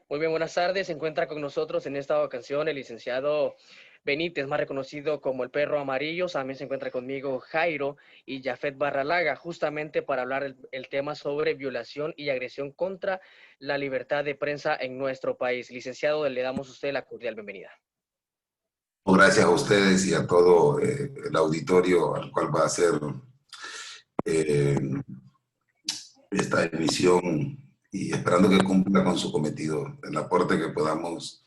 Muy bien, buenas tardes. Se encuentra con nosotros en esta ocasión el licenciado Benítez, más reconocido como el Perro Amarillo. También se encuentra conmigo Jairo y Jafet Barralaga, justamente para hablar el tema sobre violación y agresión contra la libertad de prensa en nuestro país. Licenciado, le damos a usted la cordial bienvenida. Gracias a ustedes y a todo el auditorio al cual va a ser eh, esta emisión y esperando que cumpla con su cometido, el aporte que podamos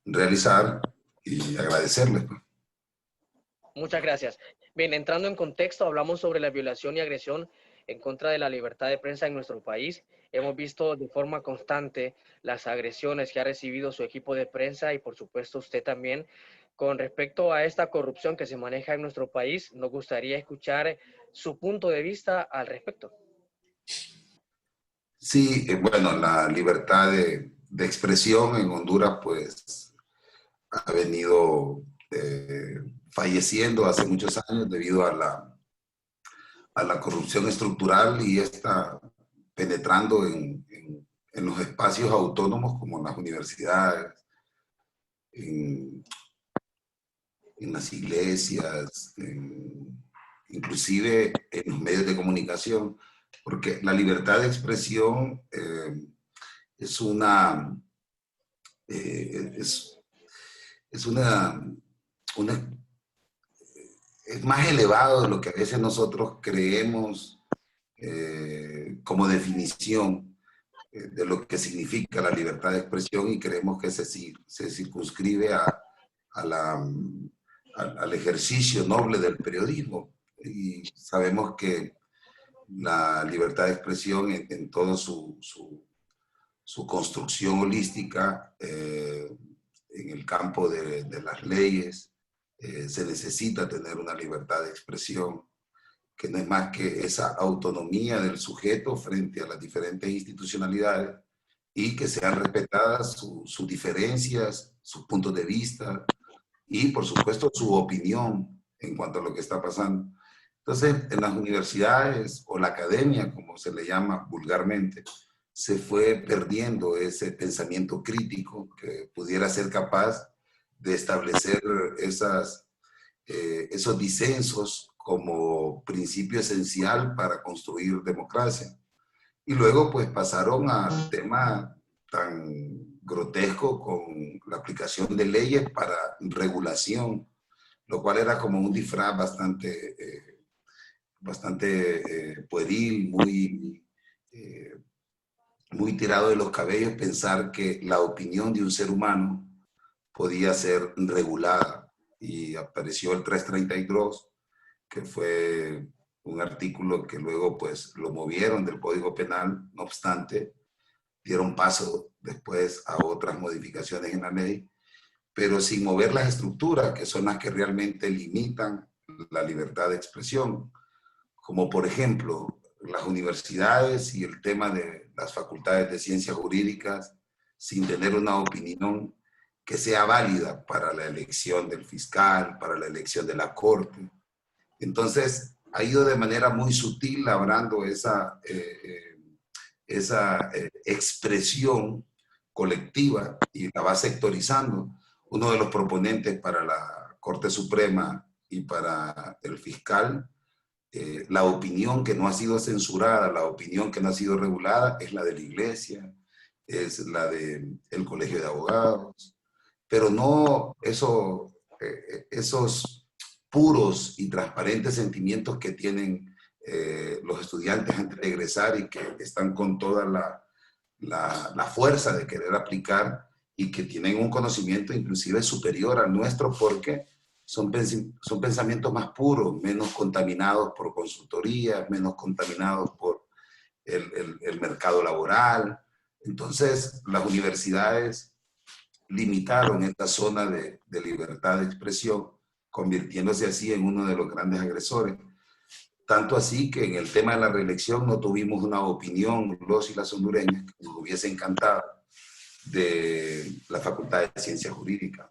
realizar y agradecerles. Muchas gracias. Bien, entrando en contexto, hablamos sobre la violación y agresión en contra de la libertad de prensa en nuestro país. Hemos visto de forma constante las agresiones que ha recibido su equipo de prensa y por supuesto usted también. Con respecto a esta corrupción que se maneja en nuestro país, nos gustaría escuchar su punto de vista al respecto. Sí, bueno, la libertad de expresión en Honduras pues ha venido falleciendo hace muchos años debido a la corrupción estructural y está penetrando en los espacios autónomos como en las universidades, en, en las iglesias, inclusive en los medios de comunicación, porque la libertad de expresión es una, es, es una, es más elevado de lo que a veces nosotros creemos como definición de lo que significa la libertad de expresión y creemos que se circunscribe al ejercicio noble del periodismo. Y sabemos que la libertad de expresión en toda su construcción holística, en el campo de las leyes, se necesita tener una libertad de expresión que no es más que esa autonomía del sujeto frente a las diferentes institucionalidades y que sean respetadas sus diferencias, sus puntos de vista y, por supuesto, su opinión en cuanto a lo que está pasando. Entonces, en las universidades o la academia, como se le llama vulgarmente, se fue perdiendo ese pensamiento crítico que pudiera ser capaz de establecer esos disensos como principio esencial para construir democracia. Y luego pues pasaron al tema tan grotesco con la aplicación de leyes para regulación, lo cual era como un disfraz bastante pueril, muy tirado de los cabellos pensar que la opinión de un ser humano podía ser regulada. Y apareció el 332, que fue un artículo que luego pues lo movieron del Código Penal, no obstante, dieron paso después a otras modificaciones en la ley, pero sin mover las estructuras que son las que realmente limitan la libertad de expresión, como por ejemplo las universidades y el tema de las facultades de ciencias jurídicas, sin tener una opinión que sea válida para la elección del fiscal, para la elección de la corte. Entonces, ha ido de manera muy sutil labrando esa expresión colectiva y la va sectorizando. Uno de los proponentes para la Corte Suprema y para el fiscal, la opinión que no ha sido censurada, la opinión que no ha sido regulada es la de la iglesia, es la del Colegio de Abogados, pero no esos puros y transparentes sentimientos que tienen los estudiantes antes de egresar y que están con toda la fuerza de querer aplicar y que tienen un conocimiento inclusive superior al nuestro porque son pensamientos más puros, menos contaminados por consultorías, menos contaminados por el mercado laboral. Entonces, las universidades limitaron esta zona de libertad de expresión, convirtiéndose así en uno de los grandes agresores. Tanto así que en el tema de la reelección no tuvimos una opinión, los y las hondureñas, que nos hubiese encantado de la Facultad de Ciencias Jurídicas.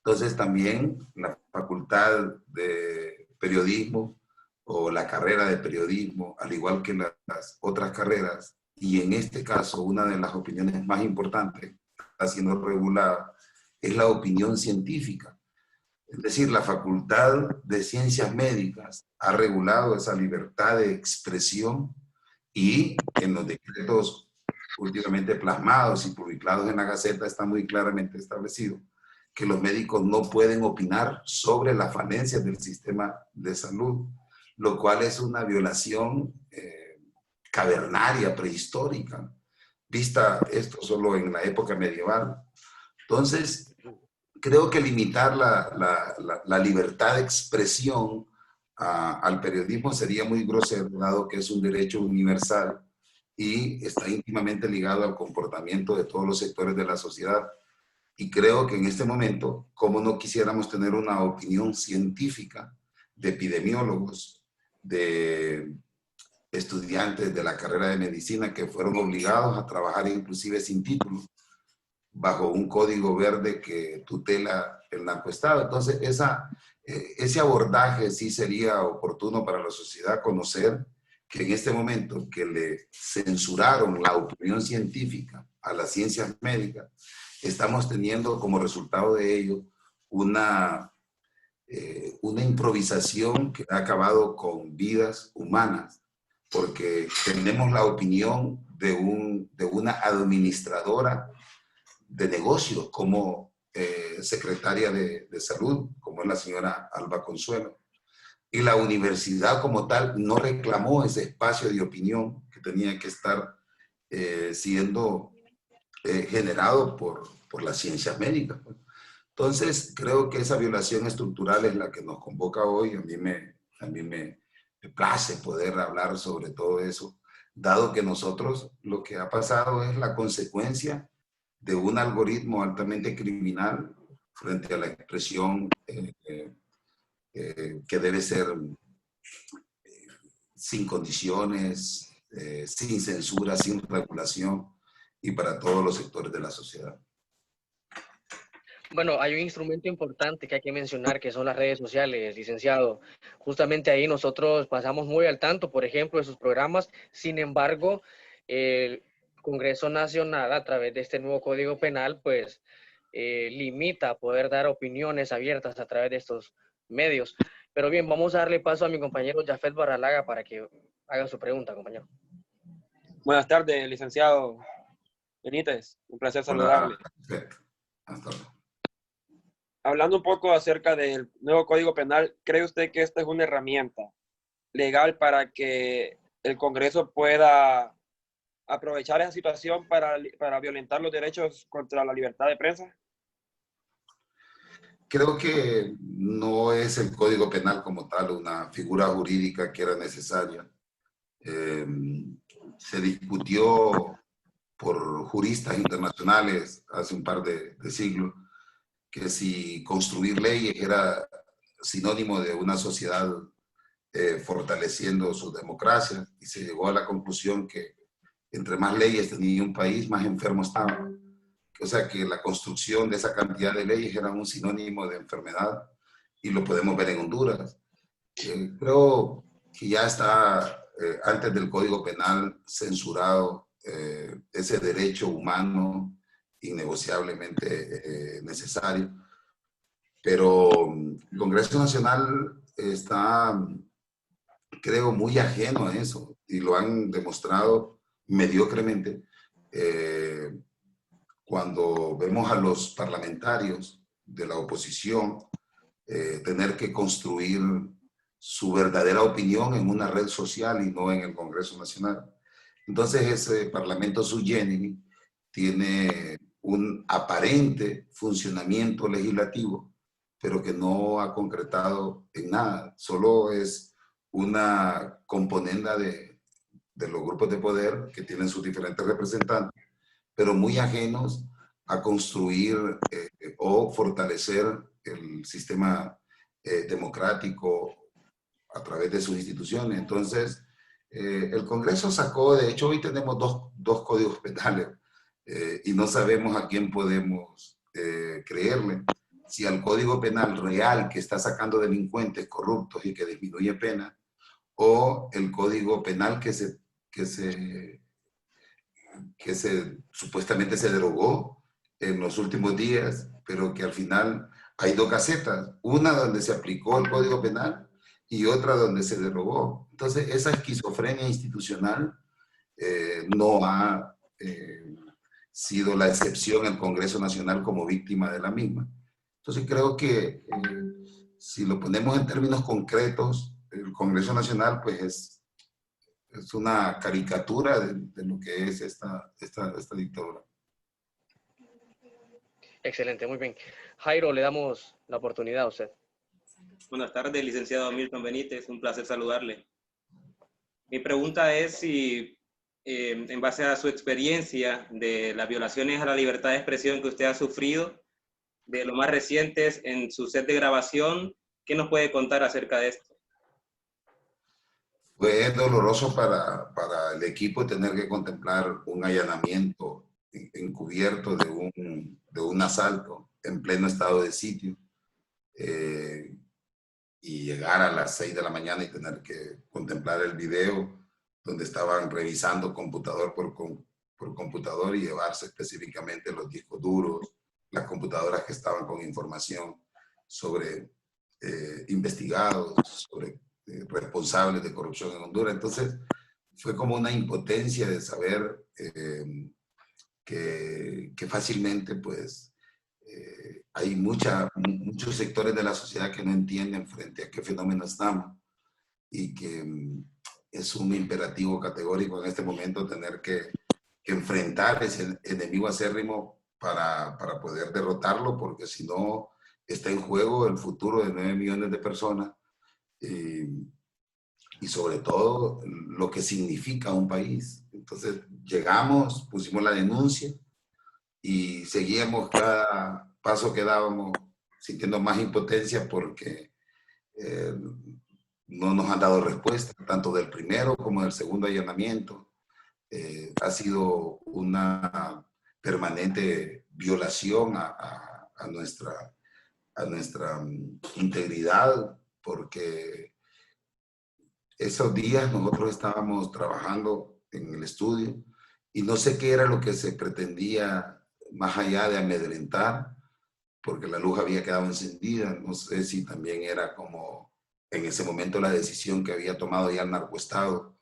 Entonces también la Facultad de Periodismo o la carrera de periodismo, al igual que las otras carreras, y en este caso una de las opiniones más importantes, está siendo regulada es la opinión científica. Es decir, la Facultad de Ciencias Médicas ha regulado esa libertad de expresión y en los decretos últimamente plasmados y publicados en la Gaceta está muy claramente establecido que los médicos no pueden opinar sobre las falencias del sistema de salud, lo cual es una violación cavernaria, prehistórica, vista esto solo en la época medieval. Entonces, creo que limitar la libertad de expresión al periodismo sería muy grosero, dado que es un derecho universal y está íntimamente ligado al comportamiento de todos los sectores de la sociedad. Y creo que en este momento, como no quisiéramos tener una opinión científica de epidemiólogos, de estudiantes de la carrera de medicina que fueron obligados a trabajar inclusive sin título, bajo un código verde que tutela el narcoestado. Entonces, ese abordaje sí sería oportuno para la sociedad conocer que en este momento que le censuraron la opinión científica a las ciencias médicas, estamos teniendo como resultado de ello una improvisación que ha acabado con vidas humanas, porque tenemos la opinión de una administradora de negocios como secretaria de salud, como es la señora Alba Consuelo. Y la universidad como tal no reclamó ese espacio de opinión que tenía que estar siendo generado por las ciencias médicas. Entonces, creo que esa violación estructural es la que nos convoca hoy. A mí me place poder hablar sobre todo eso, dado que nosotros lo que ha pasado es la consecuencia de un algoritmo altamente criminal frente a la expresión que debe ser sin condiciones, sin censura, sin regulación y para todos los sectores de la sociedad. Bueno, hay un instrumento importante que hay que mencionar, que son las redes sociales, licenciado. Justamente ahí nosotros pasamos muy al tanto, por ejemplo, de sus programas. Sin embargo, el Congreso Nacional, a través de este nuevo Código Penal, pues limita poder dar opiniones abiertas a través de estos medios. Pero bien, vamos a darle paso a mi compañero Jafet Barralaga para que haga su pregunta, compañero. Buenas tardes, licenciado Benítez. Un placer saludarle. Hasta luego. Hablando un poco acerca del nuevo Código Penal, ¿cree usted que esta es una herramienta legal para que el Congreso pueda aprovechar esa situación para violentar los derechos contra la libertad de prensa? Creo que no es el Código Penal como tal una figura jurídica que era necesaria. Se discutió por juristas internacionales hace un par de siglos que si construir leyes era sinónimo de una sociedad fortaleciendo su democracia, y se llegó a la conclusión que entre más leyes tenía un país, más enfermo estaba. O sea que la construcción de esa cantidad de leyes era un sinónimo de enfermedad, y lo podemos ver en Honduras. Creo que ya está, antes del Código Penal, censurado ese derecho humano innegociablemente necesario. Pero el Congreso Nacional está, creo, muy ajeno a eso, y lo han demostrado mediocremente cuando vemos a los parlamentarios de la oposición tener que construir su verdadera opinión en una red social y no en el Congreso Nacional. Entonces ese Parlamento sui generis tiene un aparente funcionamiento legislativo, pero que no ha concretado en nada. Solo es una componenda de los grupos de poder que tienen sus diferentes representantes, pero muy ajenos a construir o fortalecer el sistema democrático a través de sus instituciones. Entonces, el Congreso sacó, de hecho hoy tenemos dos códigos penales y no sabemos a quién podemos creerle. Si al Código Penal real que está sacando delincuentes corruptos y que disminuye pena, o el Código Penal que supuestamente se derogó en los últimos días, pero que al final hay dos casetas, una donde se aplicó el Código Penal y otra donde se derogó. Entonces, esa esquizofrenia institucional no ha sido la excepción el Congreso Nacional como víctima de la misma. Entonces, creo que si lo ponemos en términos concretos, el Congreso Nacional pues es una caricatura de lo que es esta dictadura. Excelente, muy bien. Jairo, le damos la oportunidad a usted. Buenas tardes, licenciado Milton Benítez, un placer saludarle. Mi pregunta es si, en base a su experiencia de las violaciones a la libertad de expresión que usted ha sufrido, de lo más recientes en su set de grabación, ¿qué nos puede contar acerca de esto? Fue doloroso para el equipo tener que contemplar un allanamiento encubierto de un asalto en pleno estado de sitio y llegar a las 6 de la mañana y tener que contemplar el video donde estaban revisando computador por computador y llevarse específicamente los discos duros, las computadoras que estaban con información sobre investigados, sobre responsables de corrupción en Honduras. Entonces, fue como una impotencia de saber que fácilmente, pues, hay muchos sectores de la sociedad que no entienden frente a qué fenómeno estamos y que es un imperativo categórico en este momento tener que enfrentar ese enemigo acérrimo para poder derrotarlo, porque si no, está en juego el futuro de 9 millones de personas y sobre todo lo que significa un país. Entonces llegamos, pusimos la denuncia y seguíamos cada paso que dábamos sintiendo más impotencia porque no nos han dado respuesta, tanto del primero como del segundo allanamiento. Ha sido una permanente violación a nuestra integridad, porque esos días nosotros estábamos trabajando en el estudio y no sé qué era lo que se pretendía más allá de amedrentar, porque la luz había quedado encendida. No sé si también era como en ese momento la decisión que había tomado ya el narcoestado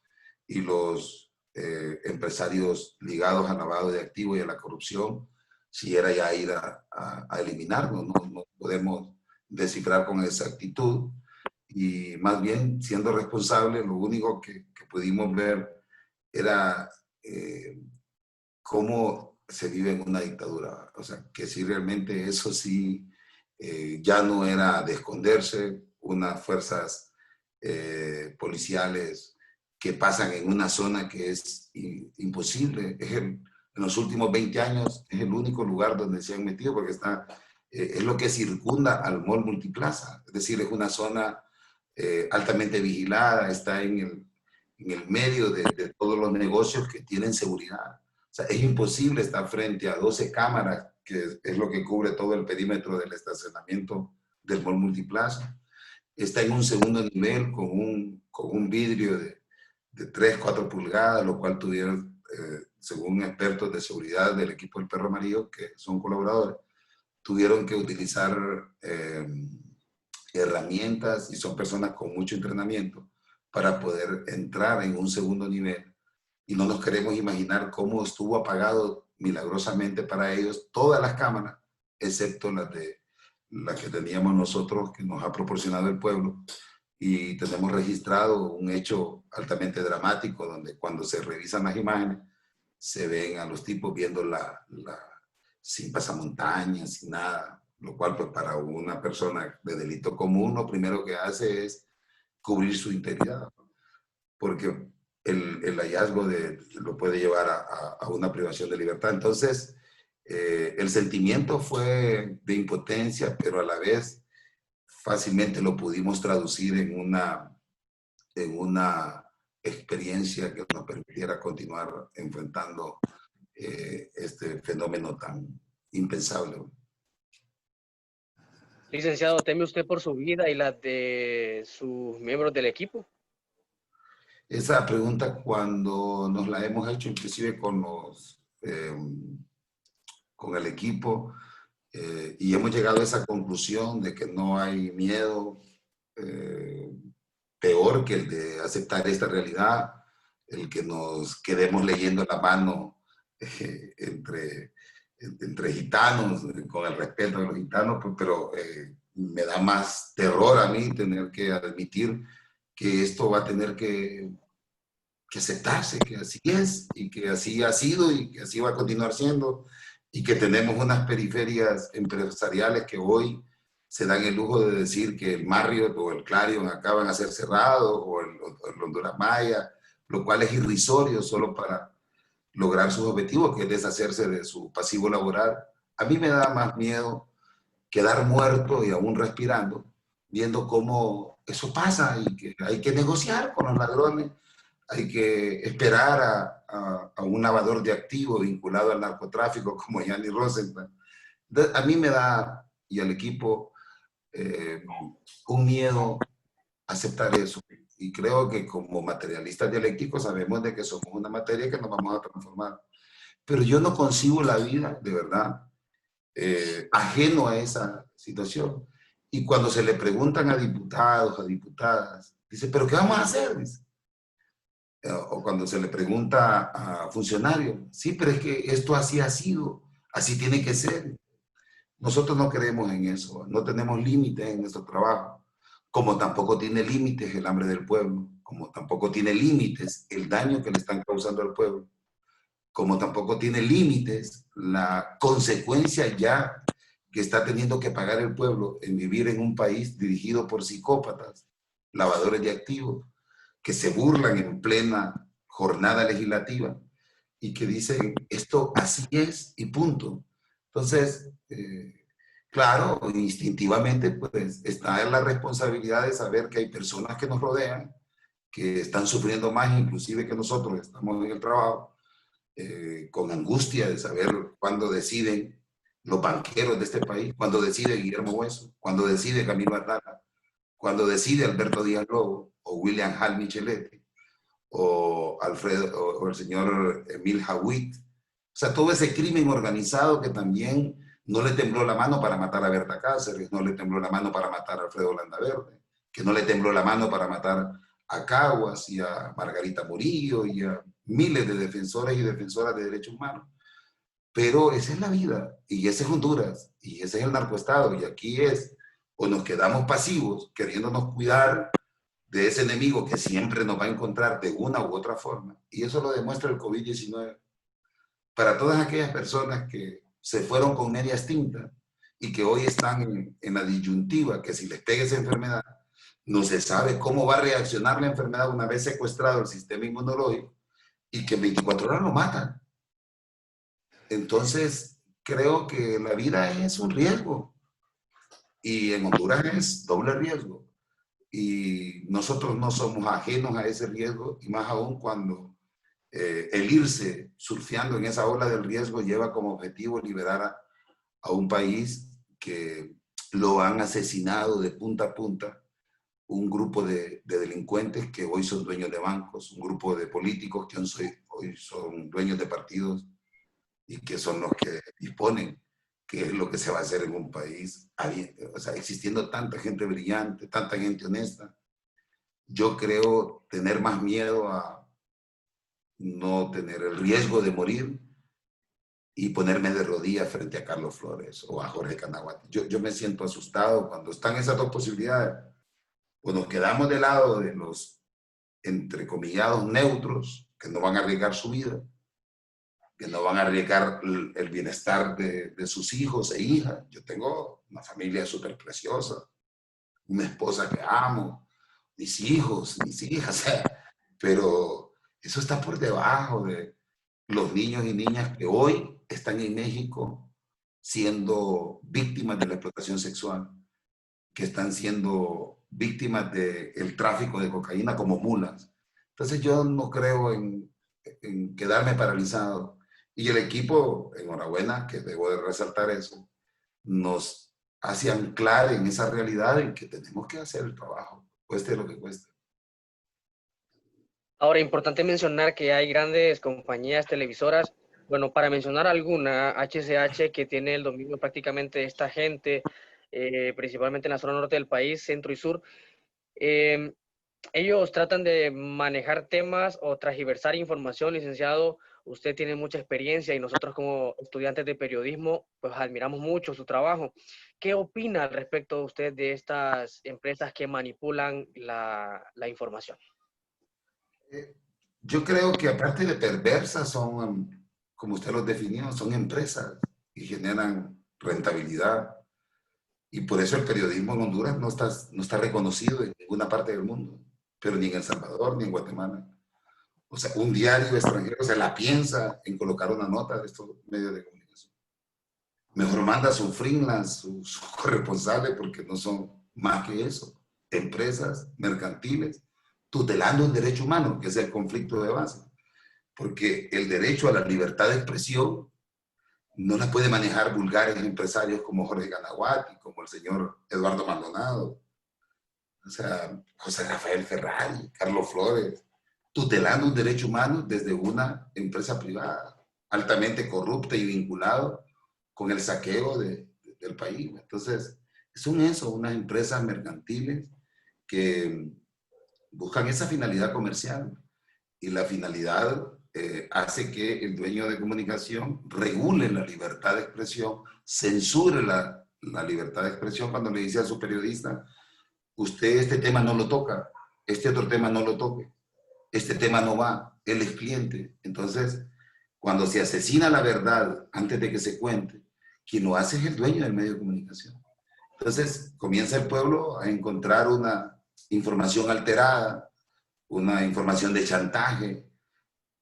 y los empresarios ligados al lavado de activos y a la corrupción, si era ya ir a eliminarnos. No podemos descifrar con exactitud. Y más bien, siendo responsable, lo único que pudimos ver era cómo se vive en una dictadura. O sea, que si realmente eso sí ya no era de esconderse, unas fuerzas policiales que pasan en una zona que es imposible. En los últimos 20 años es el único lugar donde se han metido porque está, es lo que circunda al Mall Multiplaza. Es decir, es una zona altamente vigilada, está en el medio de todos los negocios que tienen seguridad. O sea, es imposible estar frente a 12 cámaras, que es lo que cubre todo el perímetro del estacionamiento del Mall Multiplaza. Está en un segundo nivel con un vidrio de 3, 4 pulgadas, lo cual tuvieron, según expertos de seguridad del equipo del Perro Amarillo, que son colaboradores, tuvieron que utilizar herramientas y son personas con mucho entrenamiento para poder entrar en un segundo nivel. Y no nos queremos imaginar cómo estuvo apagado milagrosamente para ellos todas las cámaras, excepto las que teníamos nosotros, que nos ha proporcionado el pueblo. Y tenemos registrado un hecho altamente dramático, donde cuando se revisan las imágenes, se ven a los tipos viendo sin pasamontañas, sin nada, lo cual pues para una persona de delito común lo primero que hace es cubrir su integridad, porque el hallazgo lo puede llevar a una privación de libertad. Entonces, el sentimiento fue de impotencia, pero a la vez fácilmente lo pudimos traducir en una experiencia que nos permitiera continuar enfrentando este fenómeno tan impensable. Licenciado, ¿teme usted por su vida y la de sus miembros del equipo? Esa pregunta cuando nos la hemos hecho inclusive con con el equipo y hemos llegado a esa conclusión de que no hay miedo peor que el de aceptar esta realidad, el que nos quedemos leyendo la mano entre gitanos, con el respeto a los gitanos, pero me da más terror a mí tener que admitir que esto va a tener que aceptarse, que así es, y que así ha sido, y que así va a continuar siendo, y que tenemos unas periferias empresariales que hoy se dan el lujo de decir que el Marriott o el Clarion acaban a ser cerrados, o el Honduras Maya, lo cual es irrisorio solo para lograr sus objetivos, que es deshacerse de su pasivo laboral. A mí me da más miedo quedar muerto y aún respirando, viendo cómo eso pasa y que hay que negociar con los ladrones, hay que esperar a un lavador de activos vinculado al narcotráfico como Gianni Rosenthal. A mí me da, y al equipo, un miedo aceptar eso. Y creo que como materialistas dialécticos sabemos de que somos una materia que nos vamos a transformar. Pero yo no concibo la vida, de verdad, ajeno a esa situación. Y cuando se le preguntan a diputados, a diputadas, dice, ¿pero qué vamos a hacer? Dice. O cuando se le pregunta a funcionarios, sí, pero es que esto así ha sido, así tiene que ser. Nosotros no creemos en eso, no tenemos límites en nuestro trabajo, como tampoco tiene límites el hambre del pueblo, como tampoco tiene límites el daño que le están causando al pueblo, como tampoco tiene límites la consecuencia ya que está teniendo que pagar el pueblo en vivir en un país dirigido por psicópatas, lavadores de activos, que se burlan en plena jornada legislativa y que dicen esto así es y punto. Entonces, claro, instintivamente pues está en la responsabilidad de saber que hay personas que nos rodean, que están sufriendo más inclusive que nosotros, estamos en el trabajo, con angustia de saber cuándo deciden los banqueros de este país, cuándo decide Guillermo Hueso, cuándo decide Camilo Atala, cuando decide Alberto Díaz Lobo, o William Hall Micheletti, o el señor Emil Hawitt. O sea, todo ese crimen organizado que también no le tembló la mano para matar a Berta Cáceres, no le tembló la mano para matar a Alfredo Landaverde, que no le tembló la mano para matar a Caguas y a Margarita Murillo y a miles de defensores y defensoras de derechos humanos. Pero esa es la vida, y ese es Honduras, y ese es el narcoestado, y aquí es o nos quedamos pasivos, queriéndonos cuidar de ese enemigo que siempre nos va a encontrar de una u otra forma. Y eso lo demuestra el COVID-19. Para todas aquellas personas que se fueron con medias tintas y que hoy están en la disyuntiva, que si les pega esa enfermedad, no se sabe cómo va a reaccionar la enfermedad una vez secuestrado el sistema inmunológico y que en 24 horas lo matan. Entonces, creo que la vida es un riesgo. Y en Honduras es doble riesgo. Y nosotros no somos ajenos a ese riesgo, y más aún cuando el irse surfeando en esa ola del riesgo lleva como objetivo liberar a un país que lo han asesinado de punta a punta, un grupo de delincuentes que hoy son dueños de bancos, un grupo de políticos que hoy son dueños de partidos y que son los que disponen qué es lo que se va a hacer en un país, o sea, existiendo tanta gente brillante, tanta gente honesta. Yo creo tener más miedo a no tener el riesgo de morir y ponerme de rodillas frente a Carlos Flores o a Jorge Canaguati. Yo me siento asustado cuando están esas dos posibilidades. Pues nos quedamos del lado de los entrecomillados neutros que no van a arriesgar su vida, que no van a arriesgar el bienestar de sus hijos e hijas. Yo tengo una familia súper preciosa, una esposa que amo, mis hijos, mis hijas, pero eso está por debajo de los niños y niñas que hoy están en México siendo víctimas de la explotación sexual, que están siendo víctimas del tráfico de cocaína como mulas. Entonces yo no creo en quedarme paralizado. Y el equipo, enhorabuena, que debo de resaltar eso, nos hace anclar en esa realidad en que tenemos que hacer el trabajo, cueste lo que cueste. Ahora, importante mencionar que hay grandes compañías televisoras Bueno, para mencionar alguna, HCH, que tiene el dominio prácticamente de esta gente, principalmente en la zona norte del país, centro y sur, eh, ellos tratan de manejar temas o transgiversar información, licenciado. Usted tiene mucha experiencia y nosotros como estudiantes de periodismo, pues admiramos mucho su trabajo. ¿Qué opina al respecto de usted de estas empresas que manipulan la información? Yo creo que aparte de perversas son, como usted los definió, son empresas y generan rentabilidad. Y por eso el periodismo en Honduras no está reconocido en ninguna parte del mundo, pero ni en El Salvador ni en Guatemala. O sea, un diario extranjero se la piensa en colocar una nota de estos medios de comunicación. Mejor manda su freelance, su corresponsable, porque no son más que eso. Empresas mercantiles tutelando un derecho humano, que es el conflicto de base. Porque el derecho a la libertad de expresión no la puede manejar vulgares empresarios como Jorge Ganaguati, como el señor Eduardo Maldonado, o sea, José Rafael Ferrari, Carlos Flores, tutelando un derecho humano desde una empresa privada, altamente corrupta y vinculado con el saqueo del país. Entonces, son eso, unas empresas mercantiles que buscan esa finalidad comercial y la finalidad hace que el dueño de comunicación regule la libertad de expresión, censure la libertad de expresión cuando le dice a su periodista, usted este tema no lo toca, este otro tema no lo toque, este tema no va, él es cliente. Entonces, cuando se asesina la verdad antes de que se cuente, quien lo hace es el dueño del medio de comunicación. Entonces, comienza el pueblo a encontrar una información alterada, una información de chantaje,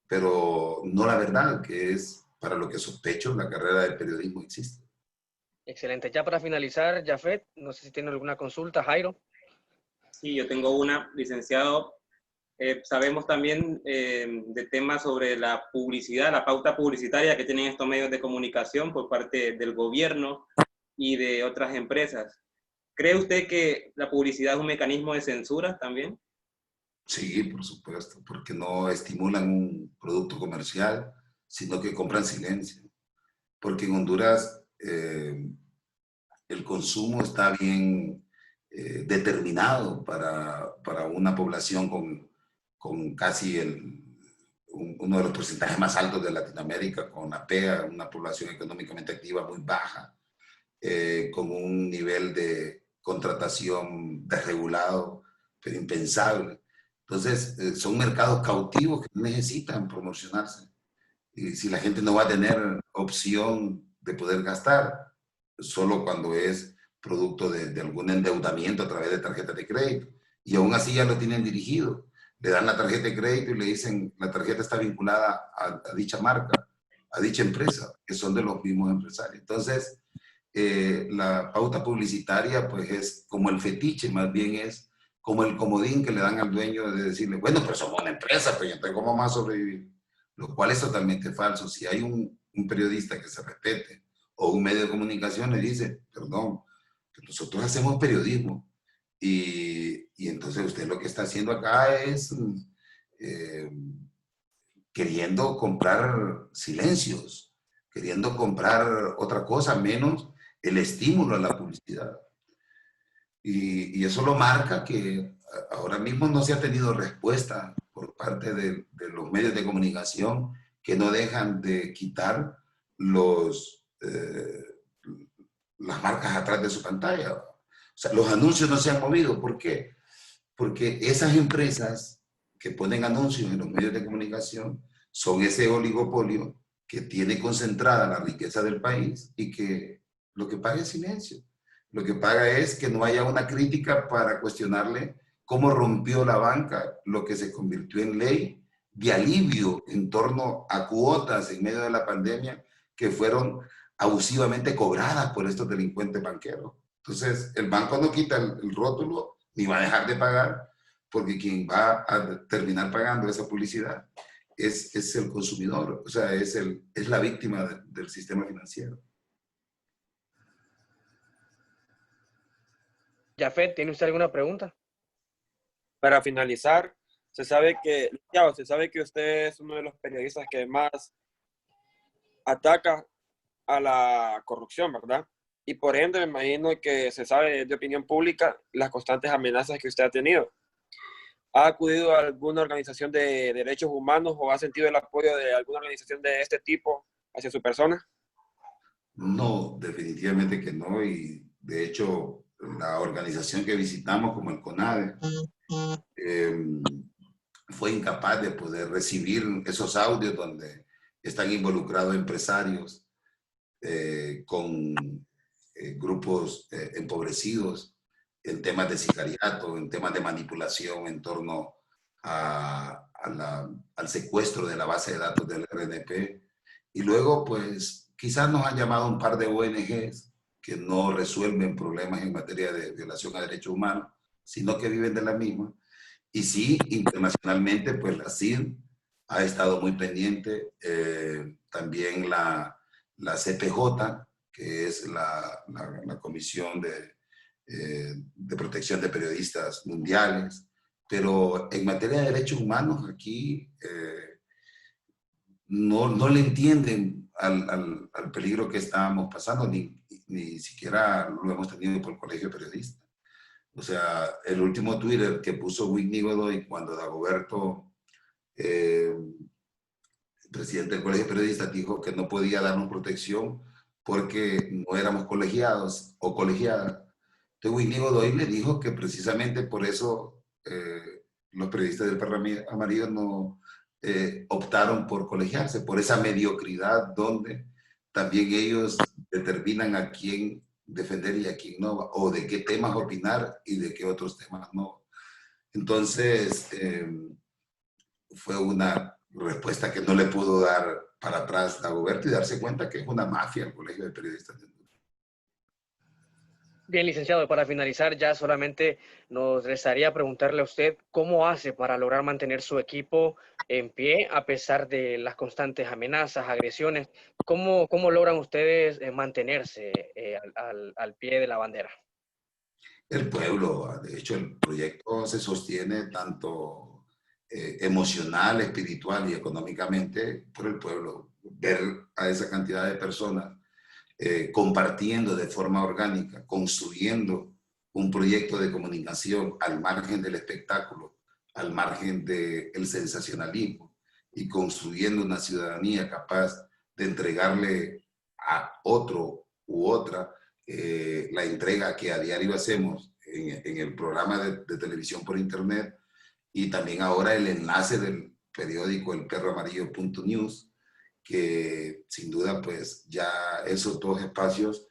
pero no la verdad, que es para lo que sospecho la carrera del periodismo existe. Excelente. Ya para finalizar, Jafet, no sé si tiene alguna consulta, Jairo. Sí, yo tengo una, licenciado. Sabemos también de temas sobre la publicidad, la pauta publicitaria que tienen estos medios de comunicación por parte del gobierno y de otras empresas. ¿Cree usted que la publicidad es un mecanismo de censura también? Sí, por supuesto, porque no estimulan un producto comercial, sino que compran silencio. Porque en Honduras el consumo está bien determinado para una población con casi uno de los porcentajes más altos de Latinoamérica, con APEA, una población económicamente activa muy baja, con un nivel de contratación desregulado, pero impensable. Entonces, son mercados cautivos que no necesitan promocionarse. Y si la gente no va a tener opción de poder gastar, solo cuando es producto de algún endeudamiento a través de tarjetas de crédito. Y aún así ya lo tienen dirigido. Le dan la tarjeta de crédito y le dicen, la tarjeta está vinculada a dicha marca, a dicha empresa, que son de los mismos empresarios. Entonces, la pauta publicitaria pues es como el fetiche, más bien es como el comodín que le dan al dueño de decirle, bueno, pero somos una empresa, pero entonces ¿cómo más sobrevivir? Lo cual es totalmente falso. Si hay un periodista que se respete o un medio de comunicación le dice, perdón, que nosotros hacemos periodismo y entonces usted lo que está haciendo acá es eh, queriendo comprar silencios, queriendo comprar otra cosa menos el estímulo a la publicidad. Y eso lo marca que ahora mismo no se ha tenido respuesta por parte de los medios de comunicación que no dejan de quitar las marcas atrás de su pantalla. O sea, los anuncios no se han movido. ¿Por qué? Porque esas empresas que ponen anuncios en los medios de comunicación son ese oligopolio que tiene concentrada la riqueza del país y que lo que paga es silencio. Lo que paga es que no haya una crítica para cuestionarle cómo rompió la banca lo que se convirtió en ley de alivio en torno a cuotas en medio de la pandemia que fueron abusivamente cobradas por estos delincuentes banqueros. Entonces, el banco no quita el rótulo ni va a dejar de pagar, porque quien va a terminar pagando esa publicidad es el consumidor, o sea, es la víctima del sistema financiero. Jafet, ¿tiene usted alguna pregunta? Para finalizar, se sabe que usted es uno de los periodistas que más ataca a la corrupción, ¿verdad? Y por ende me imagino que se sabe de opinión pública las constantes amenazas que usted ha tenido. ¿Ha acudido a alguna organización de derechos humanos o ha sentido el apoyo de alguna organización de este tipo hacia su persona? No, definitivamente que no. Y de hecho, la organización que visitamos, como el CONADE, fue incapaz de poder recibir esos audios donde están involucrados empresarios con grupos empobrecidos en temas de sicariato, en temas de manipulación en torno al secuestro de la base de datos del RNP. Y luego, pues, quizás nos han llamado un par de ONGs que no resuelven problemas en materia de violación a derechos humanos, sino que viven de la misma. Y sí, internacionalmente, pues la CID ha estado muy pendiente. También la CPJ, que es la Comisión de Protección de Periodistas Mundiales. Pero en materia de derechos humanos, aquí no le entienden al peligro que estábamos pasando, ni siquiera lo hemos tenido por el Colegio de Periodistas. O sea, el último Twitter que puso Whitney Godoy cuando Dagoberto, presidente del Colegio de Periodistas, dijo que no podía darnos protección porque no éramos colegiados o colegiadas. Entonces Whitney Godoy le dijo que precisamente por eso los periodistas del Perro Amarillo no optaron por colegiarse, por esa mediocridad donde también ellos determinan a quién defender y a quién no, o de qué temas opinar y de qué otros temas no. Entonces, fue una respuesta que no le pudo dar para atrás a Dagoberto y darse cuenta que es una mafia el Colegio de Periodistas. Bien, licenciado, para finalizar ya solamente nos restaría preguntarle a usted cómo hace para lograr mantener su equipo en pie a pesar de las constantes amenazas, agresiones. ¿Cómo logran ustedes mantenerse al pie de la bandera? El pueblo, de hecho, el proyecto se sostiene tanto emocional, espiritual y económicamente por el pueblo. Ver a esa cantidad de personas compartiendo de forma orgánica, construyendo un proyecto de comunicación al margen del espectáculo, al margen del sensacionalismo y construyendo una ciudadanía capaz de entregarle a otro u otra la entrega que a diario hacemos en el programa de televisión por internet y también ahora el enlace del periódico elperroamarillo.news, que sin duda pues ya esos dos espacios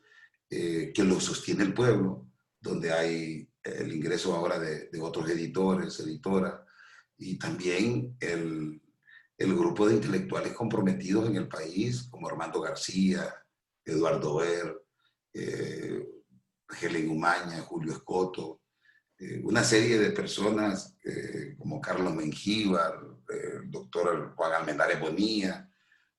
que los sostiene el pueblo, donde hay el ingreso ahora de otros editores, editoras, y también el grupo de intelectuales comprometidos en el país, como Armando García, Eduardo Ver, Helen Umaña, Julio Escoto, una serie de personas como Carlos Mengíbar, el doctor Juan Almendares Bonilla,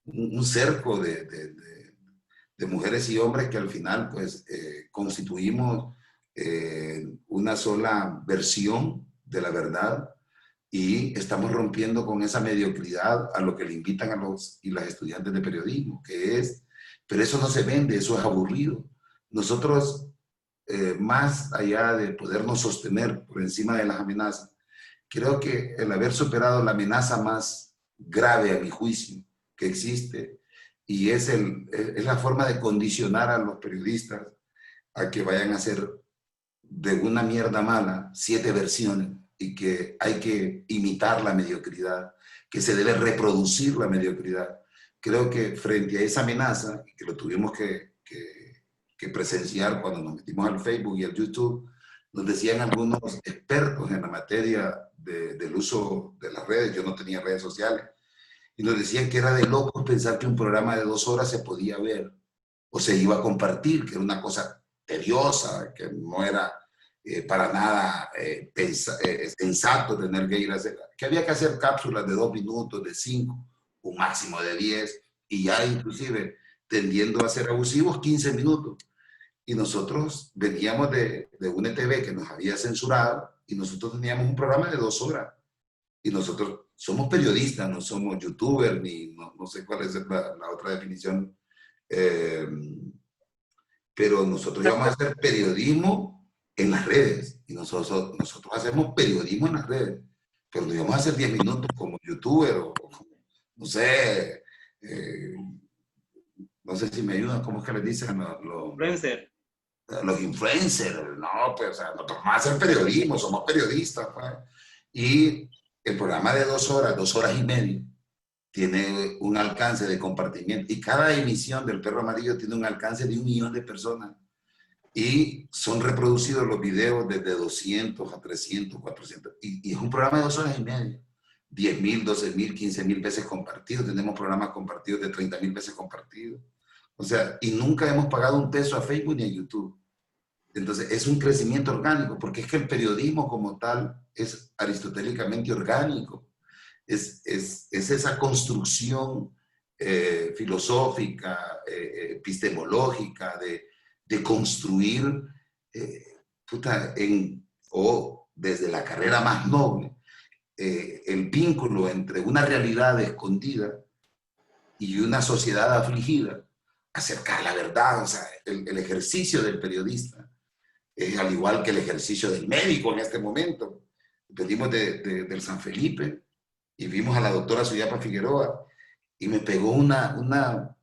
un cerco de mujeres y hombres que al final pues constituimos una sola versión de la verdad y estamos rompiendo con esa mediocridad a lo que le invitan a los y las estudiantes de periodismo, que es, pero eso no se vende, eso es aburrido. Nosotros, más allá de podernos sostener por encima de las amenazas, creo que el haber superado la amenaza más grave a mi juicio que existe y es la forma de condicionar a los periodistas a que vayan a hacer de una mierda mala 7 versiones y que hay que imitar la mediocridad, que se debe reproducir la mediocridad. Creo que frente a esa amenaza, que lo tuvimos que presenciar cuando nos metimos al Facebook y al YouTube, nos decían algunos expertos en la materia del uso de las redes, yo no tenía redes sociales, y nos decían que era de locos pensar que un programa de 2 horas se podía ver o se iba a compartir, que era una cosa tediosa, que no era para nada sensato tener que ir a hacer, que había que hacer cápsulas de 2 minutos, de 5, un máximo de 10, y ya inclusive tendiendo a ser abusivos 15 minutos. Y nosotros veníamos de una TV que nos había censurado y nosotros teníamos un programa de 2 horas. Y nosotros somos periodistas, no somos youtubers, ni no sé cuál es la otra definición, pero nosotros vamos a hacer periodismo en las redes, y nosotros hacemos periodismo en las redes, pero no vamos a hacer 10 minutos como youtuber, o no sé, no sé si me ayudan, ¿cómo es que les dicen? Influencer. Los influencers, no, pues, o sea, nosotros vamos a hacer periodismo, somos periodistas, pues. Y el programa de 2 horas, 2 horas y media, tiene un alcance de compartimiento, y cada emisión del Perro Amarillo tiene un alcance de 1 millón de personas, y son reproducidos los videos desde 200 a 300, 400, y es un programa de 2 horas y media, 10.000, 12.000, 15.000 veces compartidos. Tenemos programas compartidos de 30.000 veces compartidos. O sea, y nunca hemos pagado un peso a Facebook ni a YouTube. Entonces, es un crecimiento orgánico, porque es que el periodismo como tal es aristotélicamente orgánico. Es esa construcción filosófica, epistemológica, de construir, o desde la carrera más noble, el vínculo entre una realidad escondida y una sociedad afligida, acercar la verdad. O sea, el ejercicio del periodista es al igual que el ejercicio del médico en este momento. Venimos del San Felipe y vimos a la doctora Suyapa Figueroa, y me pegó una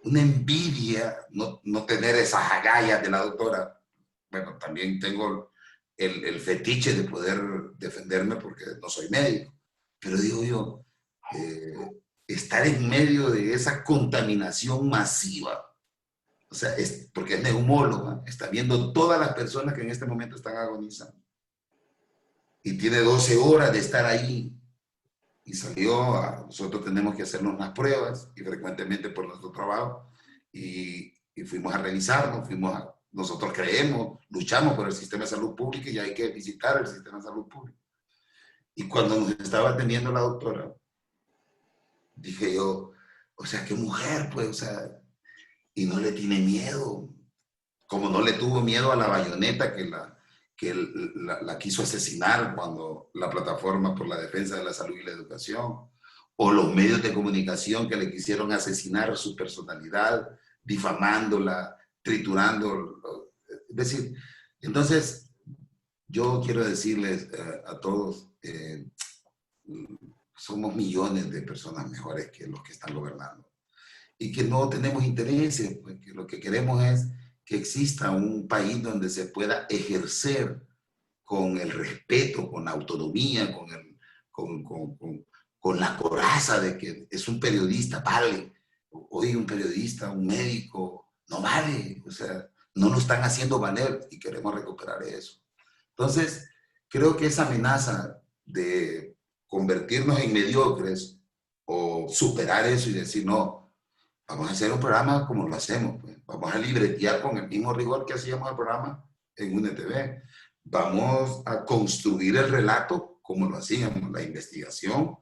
envidia no tener esas agallas de la doctora. Bueno, también tengo el fetiche de poder defenderme porque no soy médico, pero digo yo, estar en medio de esa contaminación masiva, o sea, porque es neumóloga, está viendo todas las personas que en este momento están agonizando, y tiene 12 horas de estar ahí, y nosotros tenemos que hacernos unas pruebas, y frecuentemente por nuestro trabajo, y fuimos a revisarnos, nosotros creemos, luchamos por el sistema de salud pública, y hay que visitar el sistema de salud pública. Y cuando nos estaba atendiendo la doctora, dije yo, o sea, qué mujer, pues, o sea, y no le tiene miedo, como no le tuvo miedo a la bayoneta que la quiso asesinar cuando la Plataforma por la Defensa de la Salud y la Educación, o los medios de comunicación que le quisieron asesinar su personalidad, difamándola, triturando. Es decir, entonces, yo quiero decirles a todos, somos millones de personas mejores que los que están gobernando, y que no tenemos intereses, pues, que lo que queremos es que exista un país donde se pueda ejercer con el respeto, con la autonomía, con la coraza de que es un periodista, vale. Hoy un periodista, un médico, no vale. O sea, no lo están haciendo valer, y queremos recuperar eso. Entonces, creo que esa amenaza de convertirnos en mediocres o superar eso y decir, no, vamos a hacer un programa como lo hacemos, pues. Vamos a libretear con el mismo rigor que hacíamos el programa en UNETV. Vamos a construir el relato como lo hacíamos, la investigación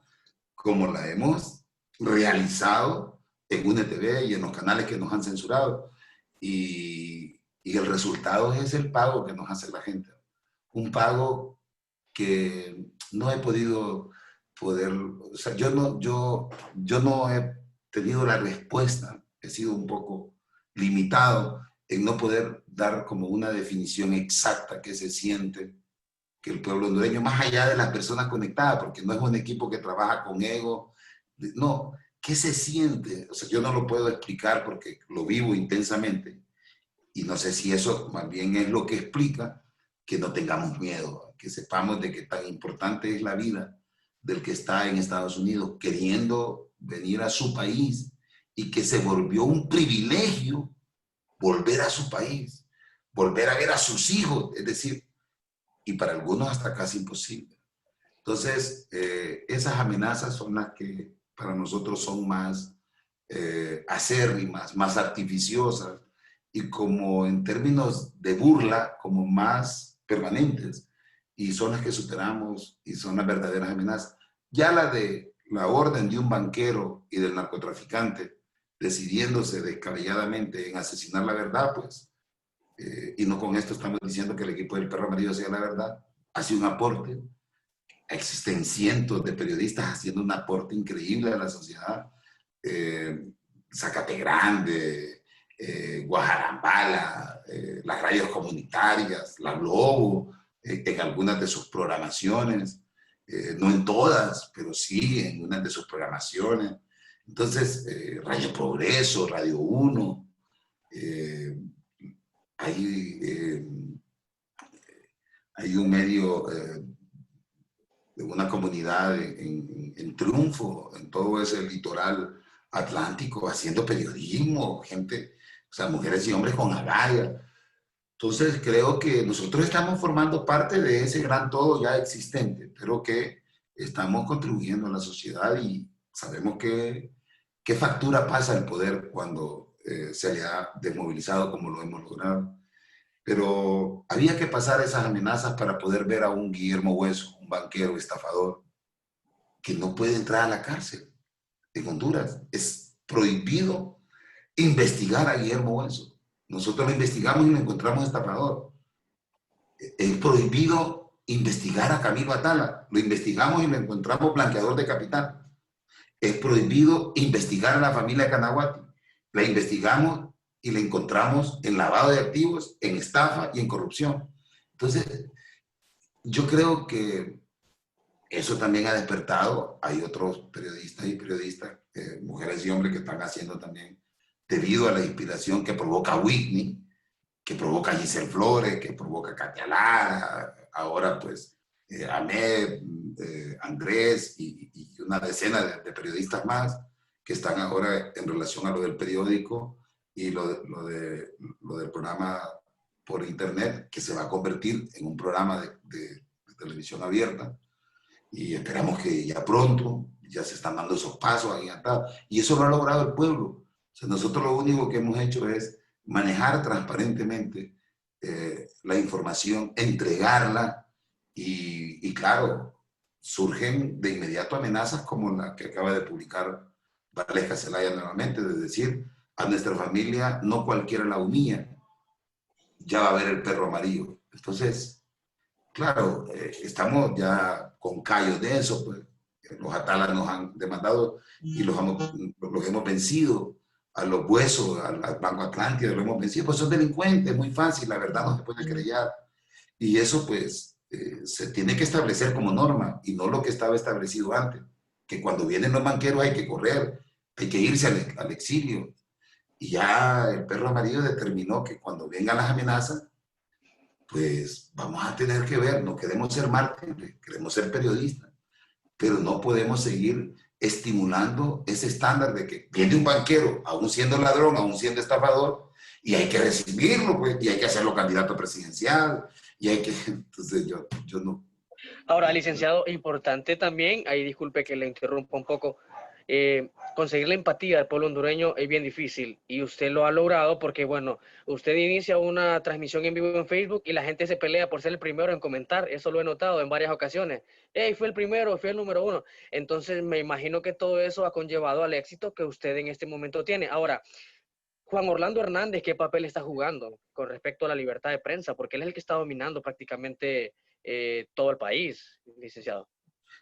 como la hemos realizado en UNETV y en los canales que nos han censurado. Y el resultado es el pago que nos hace la gente. Un pago que no he podido o sea, yo no he tenido la respuesta, he sido un poco limitado en no poder dar como una definición exacta que se siente que el pueblo hondureño, más allá de las personas conectadas, porque no es un equipo que trabaja con ego, no, ¿qué se siente? O sea, yo no lo puedo explicar porque lo vivo intensamente, y no sé si eso más bien es lo que explica que no tengamos miedo, que sepamos de que tan importante es la vida del que está en Estados Unidos queriendo venir a su país, y que se volvió un privilegio volver a su país, volver a ver a sus hijos, es decir, y para algunos hasta casi imposible. Entonces, esas amenazas son las que para nosotros son más acérrimas, más artificiosas, y como en términos de burla, como más permanentes, y son las que superamos y son las verdaderas amenazas. Ya la de la orden de un banquero y del narcotraficante decidiéndose descabelladamente en asesinar la verdad, pues, y no con esto estamos diciendo que el equipo del Perro Amarillo sea la verdad, hace un aporte, existen cientos de periodistas haciendo un aporte increíble a la sociedad. Zacate Grande, Guajarambala, las radios comunitarias, la Globo, en algunas de sus programaciones, no en todas, pero sí en unas de sus programaciones. Entonces, Radio Progreso, Radio 1, hay un medio de una comunidad en Triunfo, en todo ese litoral atlántico, haciendo periodismo, gente, o sea, mujeres y hombres con agallas. Entonces creo que nosotros estamos formando parte de ese gran todo ya existente, pero que estamos contribuyendo a la sociedad y sabemos qué factura pasa el poder cuando se le ha desmovilizado como lo hemos logrado. Pero había que pasar esas amenazas para poder ver a un Guillermo Hueso, un banquero estafador, que no puede entrar a la cárcel. En Honduras es prohibido investigar a Guillermo Hueso. Nosotros lo investigamos y lo encontramos estafador. Es prohibido investigar a Camilo Atala. Lo investigamos y lo encontramos blanqueador de capital. Es prohibido investigar a la familia Canaguati. La investigamos y la encontramos en lavado de activos, en estafa y en corrupción. Entonces, yo creo que eso también ha despertado. Hay otros periodistas y periodistas, mujeres y hombres que están haciendo también, debido a la inspiración que provoca Whitney, que provoca Giselle Flores, que provoca Katia Lara, ahora pues Ahmed, Andrés y una decena de periodistas más que están ahora en relación a lo del periódico y lo del programa por internet, que se va a convertir en un programa de televisión abierta. Y esperamos que ya pronto, ya se están dando esos pasos agigantados. Y eso lo ha logrado el pueblo. O sea, nosotros lo único que hemos hecho es manejar transparentemente la información, entregarla y claro, surgen de inmediato amenazas como la que acaba de publicar Valesca Zelaya nuevamente, de decir a nuestra familia no cualquiera la humilla, ya va a ver el perro amarillo. Entonces, claro, estamos ya con callos de eso, pues los Atalas nos han demandado y los hemos vencido, a los Huesos, al Banco Atlántida, los hemos vencido, pues son delincuentes, muy fácil, la verdad no se puede querellar. Y eso pues se tiene que establecer como norma y no lo que estaba establecido antes, que cuando vienen los banqueros hay que correr, hay que irse al exilio. Y ya el perro amarillo determinó que cuando vengan las amenazas, pues vamos a tener que ver, no queremos ser mártires, queremos ser periodistas, pero no podemos seguir estimulando ese estándar de que viene un banquero, aún siendo ladrón, aún siendo estafador, y hay que recibirlo, pues, y hay que hacerlo candidato presidencial, y hay que, entonces yo no. Ahora, licenciado, importante también, ahí disculpe que le interrumpa un poco, conseguir la empatía del pueblo hondureño es bien difícil y usted lo ha logrado porque, bueno, usted inicia una transmisión en vivo en Facebook y la gente se pelea por ser el primero en comentar, eso lo he notado en varias ocasiones. Hey, fue el primero, fue el número uno. Entonces, me imagino que todo eso ha conllevado al éxito que usted en este momento tiene. Ahora, Juan Orlando Hernández, ¿qué papel está jugando con respecto a la libertad de prensa? Porque él es el que está dominando prácticamente todo el país, licenciado.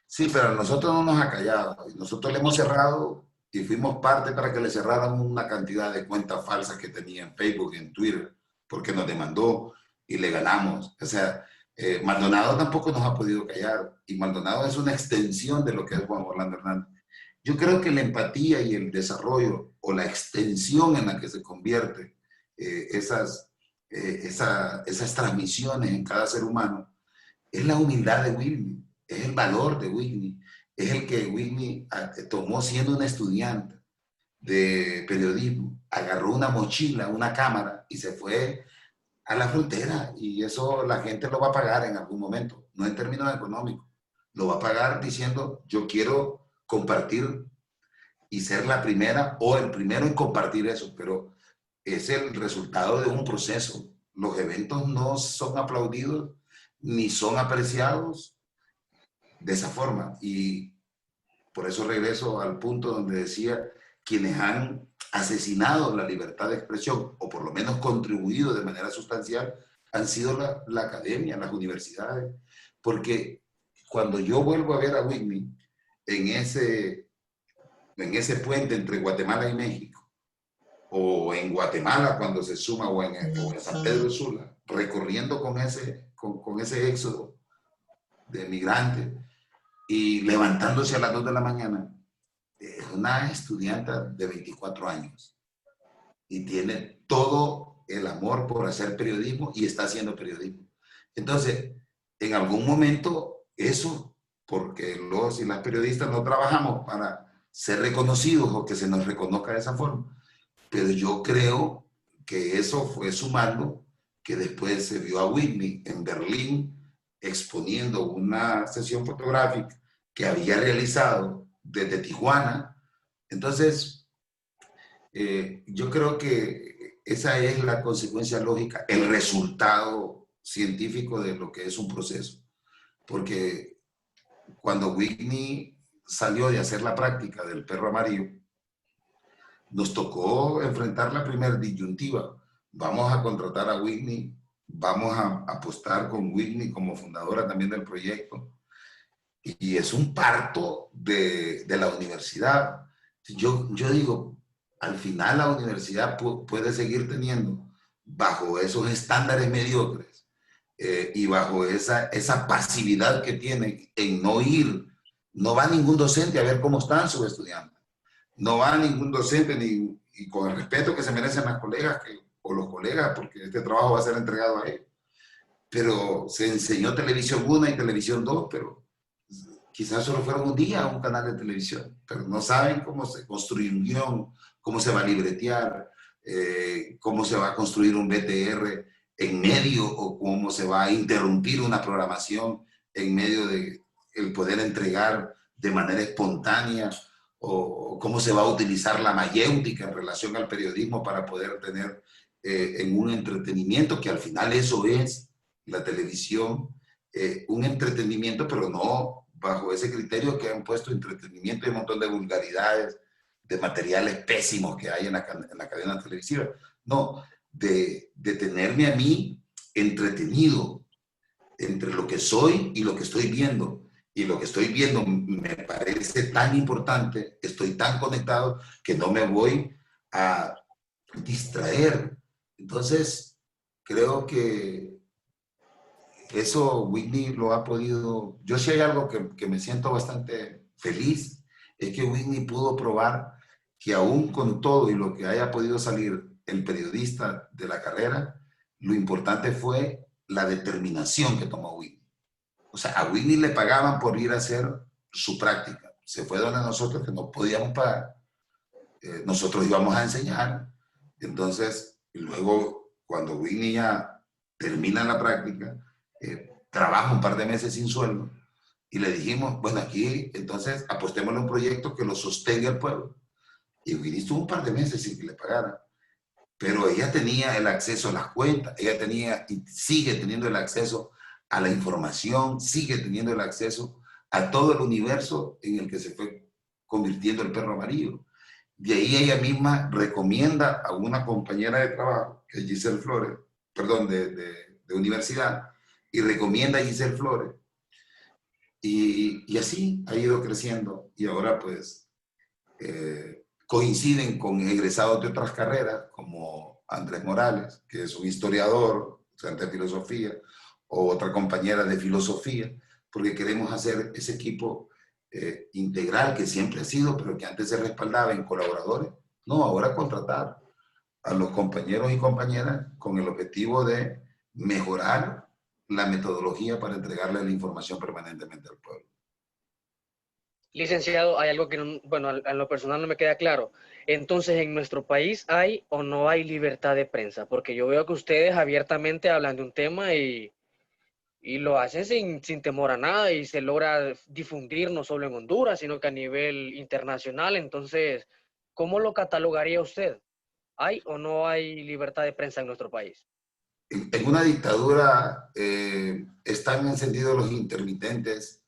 Sí, pero nosotros no nos ha callado. Nosotros le hemos cerrado y fuimos parte para que le cerraran una cantidad de cuentas falsas que tenía en Facebook, en Twitter, porque nos demandó y le ganamos. O sea, Maldonado tampoco nos ha podido callar y Maldonado es una extensión de lo que es Juan Orlando Hernández. Yo creo que la empatía y el desarrollo o la extensión en la que se convierte esas transmisiones en cada ser humano es la humildad de Whitney, es el valor de Whitney, es el que Whitney tomó siendo una estudiante de periodismo, agarró una mochila, una cámara y se fue a la frontera y eso la gente lo va a pagar en algún momento, no en términos económicos, lo va a pagar diciendo yo quiero compartir y ser la primera o el primero en compartir eso, pero es el resultado de un proceso. Los eventos no son aplaudidos ni son apreciados de esa forma. Y por eso regreso al punto donde decía, quienes han asesinado la libertad de expresión, o por lo menos contribuido de manera sustancial, han sido la academia, las universidades, porque cuando yo vuelvo a ver a Whitney en ese puente entre Guatemala y México, o en Guatemala cuando se suma, o en San Pedro Sula, recorriendo con ese éxodo de migrantes y levantándose a las 2 de la mañana, es una estudiante de 24 años y tiene todo el amor por hacer periodismo y está haciendo periodismo. Entonces, en algún momento, eso, porque los y las periodistas no trabajamos para ser reconocidos o que se nos reconozca de esa forma, pero yo creo que eso fue sumando que después se vio a Whitney en Berlín exponiendo una sesión fotográfica que había realizado desde Tijuana. Entonces, yo creo que esa es la consecuencia lógica, el resultado científico de lo que es un proceso. Porque cuando Whitney salió de hacer la práctica del perro amarillo, nos tocó enfrentar la primera disyuntiva. Vamos a contratar a Whitney, vamos a apostar con Whitney como fundadora también del proyecto. Y es un parto de la universidad. Yo digo, al final la universidad puede seguir teniendo, bajo esos estándares mediocres y bajo esa pasividad que tiene en no ir, no va ningún docente a ver cómo están sus estudiantes. No va ningún docente, y con el respeto que se merecen las colegas o los colegas, porque este trabajo va a ser entregado a ellos. Pero se enseñó televisión 1 y televisión 2, pero quizás solo fueron un día a un canal de televisión, pero no saben cómo se construye un guión, cómo se va a libretear, cómo se va a construir un BTR en medio, o cómo se va a interrumpir una programación en medio de el poder entregar de manera espontánea, o cómo se va a utilizar la mayéutica en relación al periodismo para poder tener en un entretenimiento, que al final eso es la televisión, un entretenimiento, pero no bajo ese criterio que han puesto entretenimiento y un montón de vulgaridades, de materiales pésimos que hay en la cadena televisiva. No, de tenerme a mí entretenido entre lo que soy y lo que estoy viendo. Y lo que estoy viendo me parece tan importante, estoy tan conectado, que no me voy a distraer. Entonces, creo que eso Whitney lo ha podido. Yo sí hay algo que me siento bastante feliz, es que Whitney pudo probar que aún con todo y lo que haya podido salir el periodista de la carrera, lo importante fue la determinación que tomó Whitney. O sea, a Whitney le pagaban por ir a hacer su práctica. Se fue donde nosotros, que no podíamos pagar. Nosotros íbamos a enseñar. Entonces, y luego, cuando Whitney ya termina la práctica, trabaja un par de meses sin sueldo, y le dijimos, bueno, aquí, entonces, apostémosle a un proyecto que lo sostenga el pueblo. Y Whitney estuvo un par de meses sin que le pagaran. Pero ella tenía el acceso a las cuentas, ella tenía y sigue teniendo el acceso a la información, sigue teniendo el acceso a todo el universo en el que se fue convirtiendo el perro amarillo. De ahí ella misma recomienda a una compañera de trabajo, que es Giselle Flores, perdón, de universidad, y recomienda a Giselle Flores. Y así ha ido creciendo, y ahora pues coinciden con egresados de otras carreras, como Andrés Morales, que es un historiador, estudiante de filosofía, o otra compañera de filosofía, porque queremos hacer ese equipo integral que siempre ha sido, pero que antes se respaldaba en colaboradores. No, ahora contratar a los compañeros y compañeras con el objetivo de mejorar la metodología para entregarle la información permanentemente al pueblo. Licenciado, hay algo que, bueno, a lo personal no me queda claro. Entonces, ¿en nuestro país hay o no hay libertad de prensa? Porque yo veo que ustedes abiertamente hablan de un tema y lo hacen sin temor a nada, y se logra difundir no solo en Honduras, sino que a nivel internacional. Entonces, ¿cómo lo catalogaría usted? ¿Hay o no hay libertad de prensa en nuestro país? En una dictadura están encendidos los intermitentes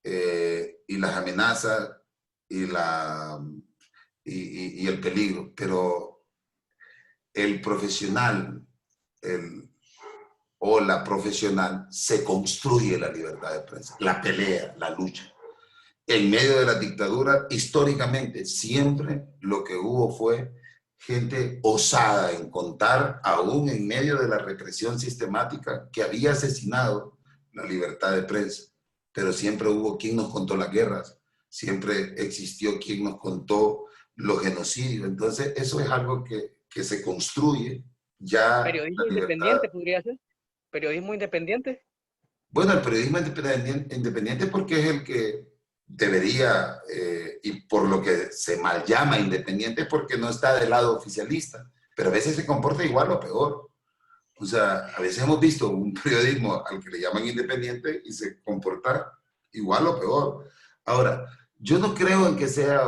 y las amenazas y el peligro, pero el profesional, o la profesional, se construye la libertad de prensa, la pelea, la lucha. En medio de la dictadura, históricamente, siempre lo que hubo fue gente osada en contar, aún en medio de la represión sistemática, que había asesinado la libertad de prensa. Pero siempre hubo quien nos contó las guerras, siempre existió quien nos contó los genocidios. Entonces, eso es algo que se construye ya. Periodismo La libertad. independiente podría ser. Periodismo independiente. Bueno, el periodismo independiente porque es el que debería, y por lo que se mal llama independiente, porque no está del lado oficialista, pero a veces se comporta igual o peor. O sea, a veces hemos visto un periodismo al que le llaman independiente y se comporta igual o peor. Ahora, yo no creo en que sea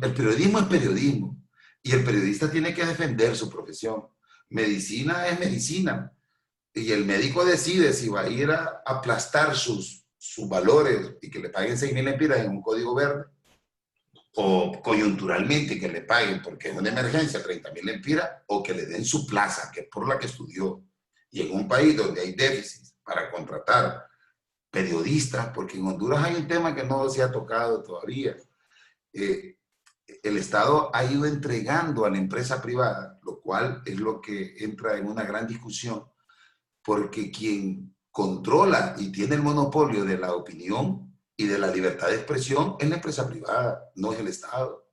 el periodismo es periodismo y el periodista tiene que defender su profesión. Medicina es medicina y el médico decide si va a ir a aplastar sus valores y que le paguen 6.000 lempiras en un código verde, o coyunturalmente que le paguen porque es una emergencia 30.000 lempiras, o que le den su plaza, que es por la que estudió. Y en un país donde hay déficit para contratar periodistas, porque en Honduras hay un tema que no se ha tocado todavía. El Estado ha ido entregando a la empresa privada, lo cual es lo que entra en una gran discusión, porque quien controla y tiene el monopolio de la opinión y de la libertad de expresión es la empresa privada, no es el Estado.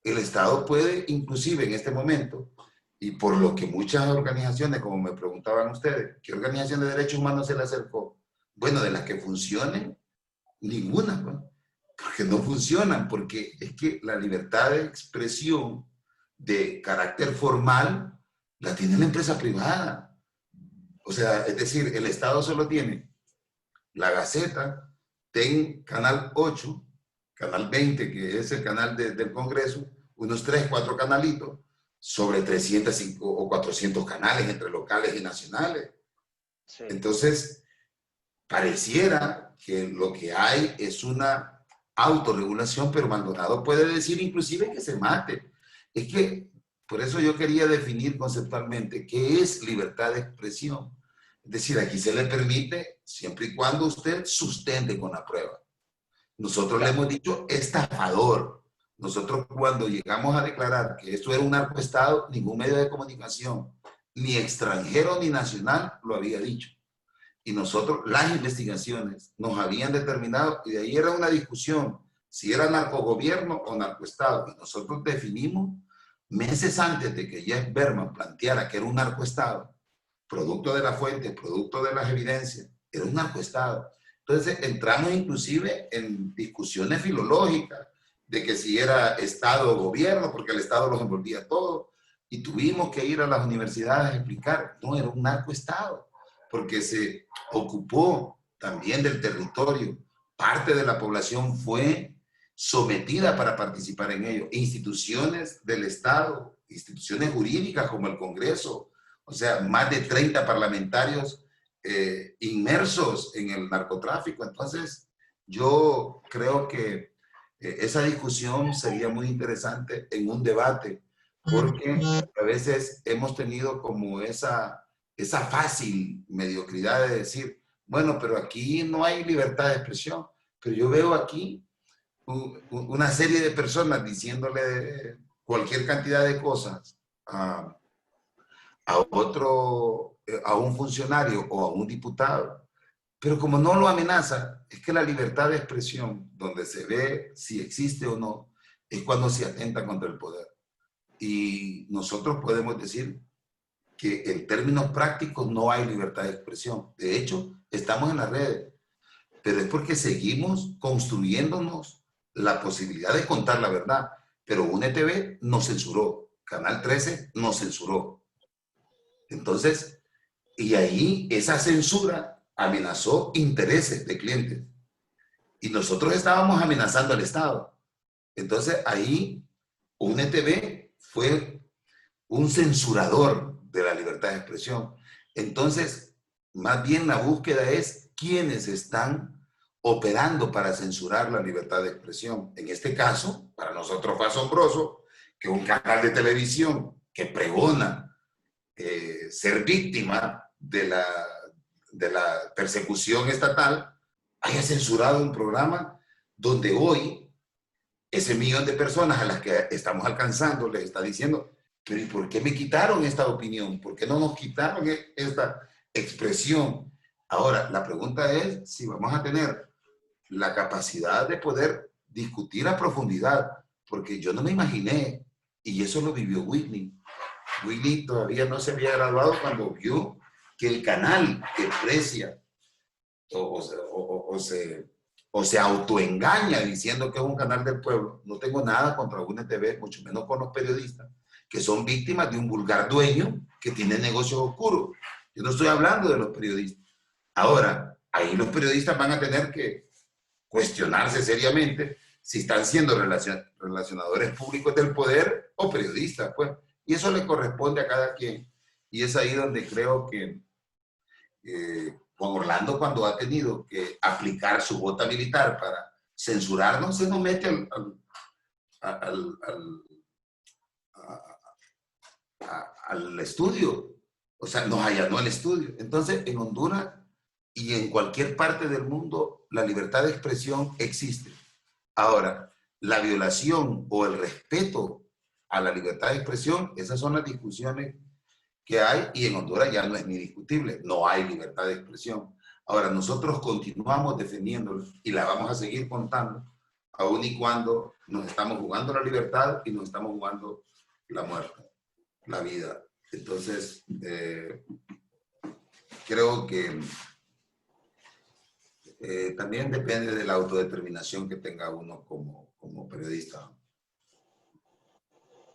El Estado puede, inclusive en este momento, y por lo que muchas organizaciones, como me preguntaban ustedes, ¿qué organización de derechos humanos se le acercó? Bueno, de las que funcionen, ninguna, ¿no? Porque no funcionan, porque es que la libertad de expresión de carácter formal la tiene la empresa privada. O sea, es decir, el Estado solo tiene la Gaceta, TEN, Canal 8, Canal 20, que es el canal del Congreso, unos 3, 4 canalitos, sobre 300 o 400 canales entre locales y nacionales. Sí. Entonces, pareciera que lo que hay es una autorregulación, pero Maldonado puede decir inclusive que se mate. Es que, por eso yo quería definir conceptualmente qué es libertad de expresión. Es decir, aquí se le permite siempre y cuando usted sustente con la prueba. Nosotros le hemos dicho estafador. Nosotros cuando llegamos a declarar que esto era un narcoestado, ningún medio de comunicación, ni extranjero ni nacional, lo había dicho. Y nosotros, las investigaciones nos habían determinado, y de ahí era una discusión, si era narcogobierno o narcoestado. Y nosotros definimos, meses antes de que Jeff Berman planteara que era un narcoestado, producto de la fuente, producto de las evidencias, era un narcoestado. Entonces entramos inclusive en discusiones filológicas de que si era Estado o gobierno, porque el Estado los envolvía todo, y tuvimos que ir a las universidades a explicar, no, era un narcoestado, porque se ocupó también del territorio, parte de la población fue sometida para participar en ello, instituciones del Estado, instituciones jurídicas como el Congreso, o sea, más de 30 parlamentarios inmersos en el narcotráfico. Entonces, yo creo que esa discusión sería muy interesante en un debate, porque a veces hemos tenido como esa fácil mediocridad de decir, bueno, pero aquí no hay libertad de expresión, pero yo veo aquí una serie de personas diciéndole cualquier cantidad de cosas a un funcionario o a un diputado, pero como no lo amenaza, es que la libertad de expresión, donde se ve si existe o no, es cuando se atenta contra el poder. Y nosotros podemos decir que en términos prácticos no hay libertad de expresión. De hecho, estamos en las redes, pero es porque seguimos construyéndonos la posibilidad de contar la verdad. Pero UNETV nos censuró, Canal 13 nos censuró. Entonces, y ahí esa censura amenazó intereses de clientes. Y nosotros estábamos amenazando al Estado. Entonces, ahí UNETV fue un censurador de la libertad de expresión. Entonces, más bien la búsqueda es quiénes están operando para censurar la libertad de expresión. En este caso, para nosotros fue asombroso que un canal de televisión que pregona ser víctima de la persecución estatal, haya censurado un programa donde hoy ese millón de personas a las que estamos alcanzando les está diciendo, pero ¿y por qué me quitaron esta opinión? ¿Por qué no nos quitaron esta expresión? Ahora, la pregunta es si vamos a tener la capacidad de poder discutir a profundidad, porque yo no me imaginé, y eso lo vivió Whitney. Whitney todavía no se había graduado cuando vio que el canal que precia o se autoengaña diciendo que es un canal del pueblo. No tengo nada contra UNTV, mucho menos con los periodistas, que son víctimas de un vulgar dueño que tiene negocios oscuros. Yo no estoy hablando de los periodistas. Ahora, ahí los periodistas van a tener que cuestionarse seriamente si están siendo relacionadores públicos del poder o periodistas, pues. Y eso le corresponde a cada quien. Y es ahí donde creo que Juan Orlando, cuando ha tenido que aplicar su bota militar para censurarnos, se nos mete al estudio. O sea, nos allanó el estudio. Entonces, en Honduras y en cualquier parte del mundo, la libertad de expresión existe. Ahora, la violación o el respeto a la libertad de expresión, esas son las discusiones que hay, y en Honduras ya no es ni discutible, no hay libertad de expresión. Ahora, nosotros continuamos defendiéndola y la vamos a seguir contando, aun y cuando nos estamos jugando la libertad y nos estamos jugando la muerte, la vida. Entonces, creo que también depende de la autodeterminación que tenga uno como periodista.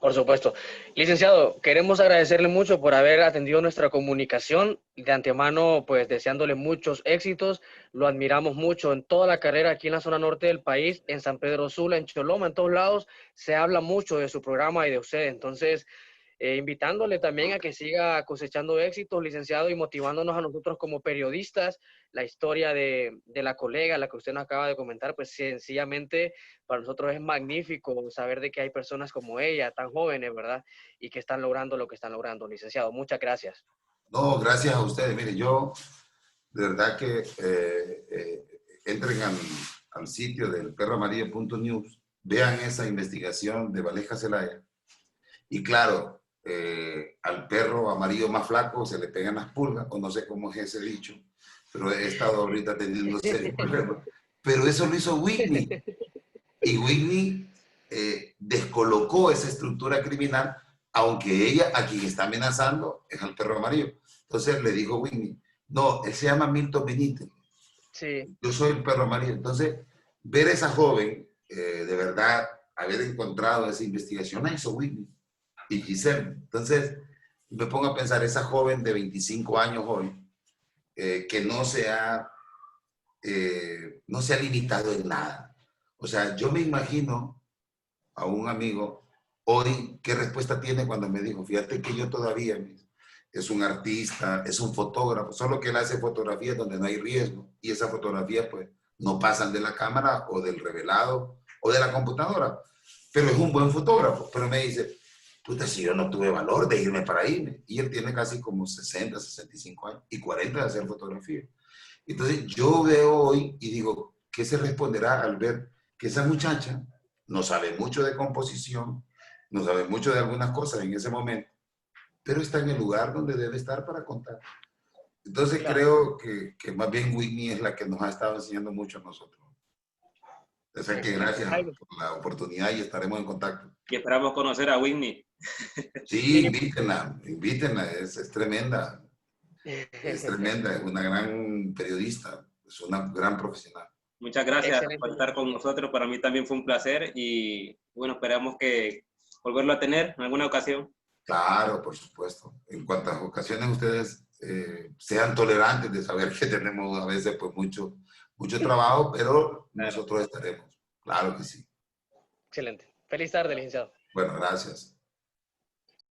Por supuesto. Licenciado, queremos agradecerle mucho por haber atendido nuestra comunicación. De antemano, pues deseándole muchos éxitos. Lo admiramos mucho en toda la carrera aquí en la zona norte del país, en San Pedro Sula, en Choloma, en todos lados. Se habla mucho de su programa y de usted. Entonces, invitándole también a que siga cosechando éxitos, licenciado, y motivándonos a nosotros como periodistas. La historia de la colega, la que usted nos acaba de comentar, pues sencillamente para nosotros es magnífico saber de que hay personas como ella, tan jóvenes, ¿verdad? Y que están logrando lo que están logrando, licenciado. Muchas gracias. No, gracias a ustedes. Mire, yo de verdad que entren al sitio del perroamarillo.news, vean esa investigación de Valeja Zelaya. Y claro, al perro amarillo más flaco se le pegan las pulgas, o no sé cómo es ese dicho, pero he estado ahorita teniendo serios problemas. Pero eso lo hizo Whitney. Y Whitney descolocó esa estructura criminal, aunque ella a quien está amenazando es al perro amarillo. Entonces le dijo Whitney, no, él se llama Milton Benítez. Sí. Yo soy el perro amarillo. Entonces, ver a esa joven, de verdad, haber encontrado esa investigación, la hizo Whitney y Giselle. Entonces, me pongo a pensar, esa joven de 25 años hoy, que no se ha limitado en nada. O sea, yo me imagino a un amigo hoy, ¿qué respuesta tiene cuando me dijo, fíjate que yo todavía es un artista, es un fotógrafo, solo que él hace fotografías donde no hay riesgo, y esas fotografías pues no pasan de la cámara o del revelado o de la computadora, pero es un buen fotógrafo. Pero me dice, puta, si yo no tuve valor de irme para irme, y él tiene casi como 60, 65 años y 40 de hacer fotografía. Entonces yo veo hoy y digo, ¿qué se responderá al ver que esa muchacha no sabe mucho de composición, no sabe mucho de algunas cosas en ese momento, pero está en el lugar donde debe estar para contar? Entonces creo que más bien Whitney es la que nos ha estado enseñando mucho a nosotros. Así que gracias por la oportunidad y estaremos en contacto. Y esperamos conocer a Whitney. Sí, invítenla, es tremenda. Es tremenda, es una gran periodista, es una gran profesional. Muchas gracias Excelente. por estar con nosotros. Para mí también fue un placer y bueno, esperamos que volverlo a tener en alguna ocasión. Claro, por supuesto. En cuantas ocasiones ustedes sean tolerantes de saber que tenemos a veces pues mucho trabajo, pero nosotros estaremos. Claro que sí. Excelente. Feliz tarde, licenciado. Bueno, gracias.